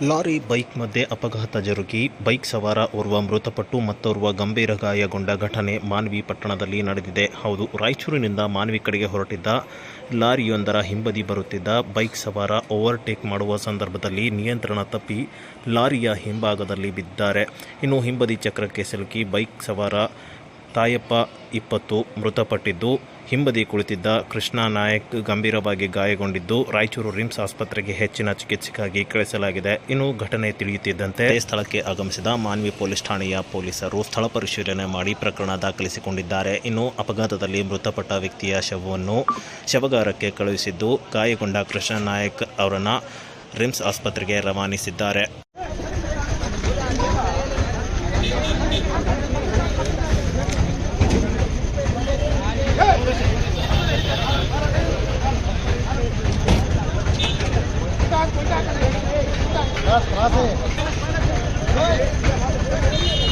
Lorry bike ಮಧ್ಯೆ ಅಪಘಾತ ಜರುಗಿ bike ಸವಾರ ಓರ್ವ ಮೃತಪಟ್ಟು ಮತ್ತೋರ್ವ ಗಂಭೀರ ಗಾಯಗೊಂಡ ಘಟನೆ ಮಾನ್ವಿ ಪಟ್ಟಣದಲ್ಲಿ ನಡೆದಿದೆ. ಹೌದು, ರಾಯಚೂರಿನಿಂದ ಮಾನ್ವಿ ಕಡೆಗೆ ಹೊರಟಿದ್ದ ಲಾರಿಯೊಂದರ ಹಿಂಬದಿ ಬರುತ್ತಿದ್ದ ಬೈಕ್ ಸವಾರ ಓವರ್ಟೇಕ್ ಮಾಡುವ ಸಂದರ್ಭದಲ್ಲಿ ನಿಯಂತ್ರಣ ತಪ್ಪಿ ಲಾರಿಯ ಹಿಂಭಾಗದಲ್ಲಿ ಬಿದ್ದಿದ್ದಾರೆ. ಇನ್ನು ಹಿಂಬದಿ ಚಕ್ರಕ್ಕೆ ಸಿಲುಕಿ ಬೈಕ್ ಸವಾರ ತಾಯಪ್ಪ 20 ಮೃತಪಟ್ಟಿದ್ದು, ಹಿಂಬದಿ ಕುಳಿತಿದ್ದ ಕೃಷ್ಣ ನಾಯಕ್ ಗಂಭೀರವಾಗಿ ಗಾಯಗೊಂಡಿದ್ದು ರಾಯಚೂರು ರಿಮ್ಸ್ ಆಸ್ಪತ್ರೆಗೆ ಹೆಚ್ಚಿನ ಚಿಕಿತ್ಸೆಗಾಗಿ ಕಳಿಸಲಾಗಿದೆ. ಇನ್ನು ಘಟನೆ ತಿಳಿಯುತ್ತಿದ್ದಂತೆ ಸ್ಥಳಕ್ಕೆ ಆಗಮಿಸಿದ ಮಾನ್ವಿ ಪೊಲೀಸ್ ಠಾಣೆಯ ಪೊಲೀಸರು ಸ್ಥಳ ಪರಿಶೀಲನೆ ಮಾಡಿ ಪ್ರಕರಣ ದಾಖಲಿಸಿಕೊಂಡಿದ್ದಾರೆ. ಇನ್ನು ಅಪಘಾತದಲ್ಲಿ ಮೃತಪಟ್ಟ ವ್ಯಕ್ತಿಯ ಶವವನ್ನು ಶವಗಾರಕ್ಕೆ ಕಳುಹಿಸಿದ್ದು, ಗಾಯಗೊಂಡ ಕೃಷ್ಣ ನಾಯಕ್ ಅವರನ್ನು ರಿಮ್ಸ್ ಆಸ್ಪತ್ರೆಗೆ ರವಾನಿಸಿದ್ದಾರೆ. Gracias.